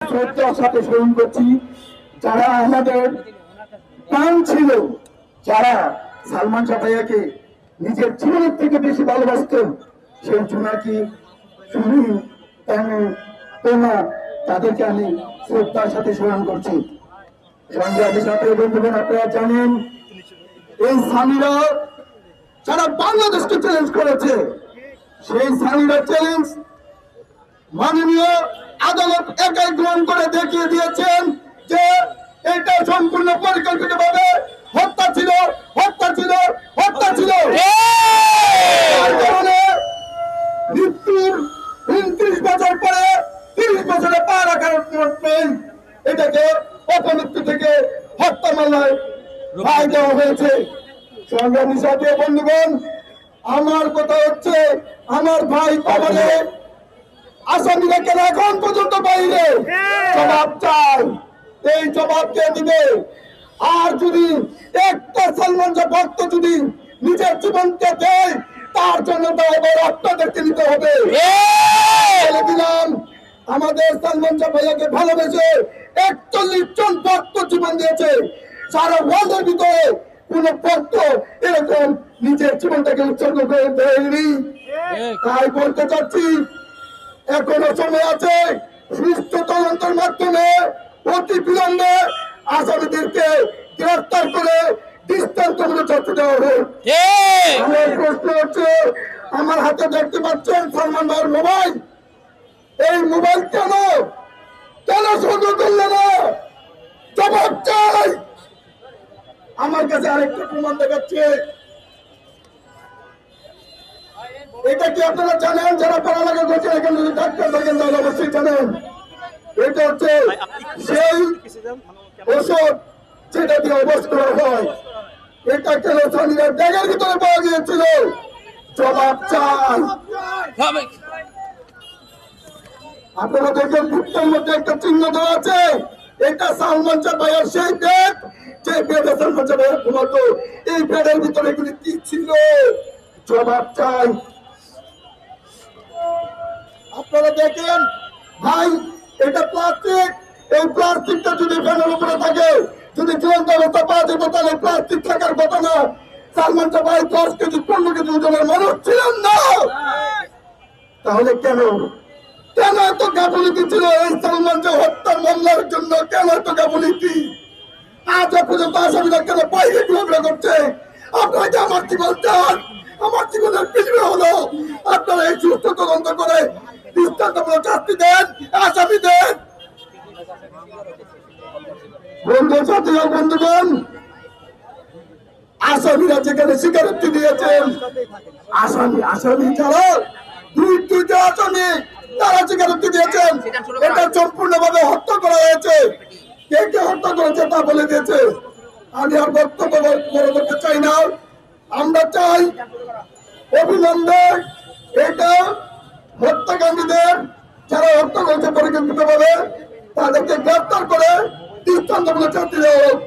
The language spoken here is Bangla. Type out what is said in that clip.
শ্রদ্ধার সাথে স্মরণ করছি যারা আমাদের প্রাণ ছিল, যারা সালমান শাহ ভাইয়াকে নিজের জীবনের থেকে বেশি ভালোবাসতেন, সেই জোনাকি, সুমি, তানু, তোমা, তাদেরকে আমি শ্রদ্ধার সাথে স্মরণ করছি। সংগ্রামের সাথে বন্ধুগণ, আপনারা জানেন এই সামিরা যারা বাংলাদেশকে চ্যালেঞ্জ করেছে, সেই সামিরা চ্যালেঞ্জ মাননীয় আদালত একাই গ্রহণ করে দেখিয়ে দিয়েছেন যে এটা সম্পূর্ণ পরিকল্পিতভাবে হত্যা ছিল, হত্যা ছিল, হত্যা ছিল। মৃত্যুর 29 বছর পরে 30 বছরে পা রাখার এটাকে অপমৃত্যু থেকে হত্যা মামলায় রায় দেওয়া হয়েছে। সংগ্রামী সাথী বন্ধুগণ, আমার কথা হচ্ছে আমার ভাই কবরে, আসামিরা কেন এখন পর্যন্ত বাইরে? জবাব চাই, এই জবাব কে দিবে? আর যদি একটা সালমান শাহ ভক্ত যদি নিজের জীবনকে দেয়, তার জন্য আপনাদেরকে নিতে হবে। বলে দিলাম, আমাদের সালমান শাহ ভাইয়াকে ভালোবেসে 41 জন ভক্ত জীবন দিয়েছে। সারা ওয়ার্ল্ডের ভিতরে কোন ভক্ত এরকম নিজের জীবনটাকে উৎসর্গ করে দেয়নি। তাই বলতে চাচ্ছি, এখনো সময় আছে। সুষ্ঠু তদন্তের মাধ্যমে অতি বিলম্বে আসামিদেরকে গ্রেফতার করে দৃষ্টান্তমূলক শাস্তি দেওয়া হবে। আমার প্রশ্ন হচ্ছে, আমার হাতে দেখতে পাচ্ছেন সালমান ভাইয়ের মোবাইল, এই মোবাইল কেন কেন সংগ্রহ করলে না? জবাব চাই। আমার কাছে আরেকটা প্রমাণ দেখাচ্ছে, এটা কি আপনারা জানেন? যারা পড়ালেখা করছেন এখানে যদি ডাক্তার থাকেন তাহলে অবশ্যই জানেন। এটা হচ্ছে সেই ওষুধ যেটা দিয়ে অবশ করা হয়। এটা কেন শনিবার ব্যাগের ভিতরে পাওয়া গিয়েছিল? জবাব চাই। আপনারা দেখেন বুকটার মধ্যে একটা চিহ্ন দেওয়া আছে, এটা সালমান শাহ ভাইয়ের সেই ব্যাগ যে বেডে সালমান শাহ ভাইয়ের ঘুমাতো। এই বেডের ভিতরে এগুলি কি ছিল? জবাব চাই। আপনারা দেখেন ভাই, এটা প্লাস্টিক, এই প্লাস্টিকটা যদি ফ্যানের উপরে থাকে, যদি ঝুলন্ত অবস্থা পাওয়া যাবে, তাহলে প্লাস্টিক থাকার কথা না। সালমান শাহ ভাই 10 কেজি 15 কেজি ওজনের মানুষ ছিলেন না। তাহলে কেন কেন এত গাফিলতি ছিল এই সালমান শাহ হত্যার মামলার জন্য? কেন এত গাফিলতি? আজ পর্যন্ত আসামিরা কেন বাইরে ঘোরাফেরা করছে? আপনারা কি আমার জীবন চান? আমার জীবনের পিছনে হলো আপনারা এই সুস্থ তদন্ত করে দৃষ্টান্তমূলক শাস্তি দেন, আসামি দেন। বন্ধু সাথী বন্ধুগণ, আসামিরা যেখানে স্বীকারোক্তি দিয়েছেন, আসামি যারা দুইটা আসামি তারা স্বীকারোক্তি দিয়েছেন এটা সম্পূর্ণভাবে হত্যা করা হয়েছে। কে কে হত্যা করেছে তা বলে দিয়েছে। আমি আর বক্তব্য করতে চাই না। আমরা চাই অবিলম্বে এটা হত্যাকারীদের, যারা হত্যা করেছে পরিকল্পিতভাবে, তাদেরকে গ্রেফতার করে দৃষ্টান্তমূলক শাস্তি দেওয়া হোক।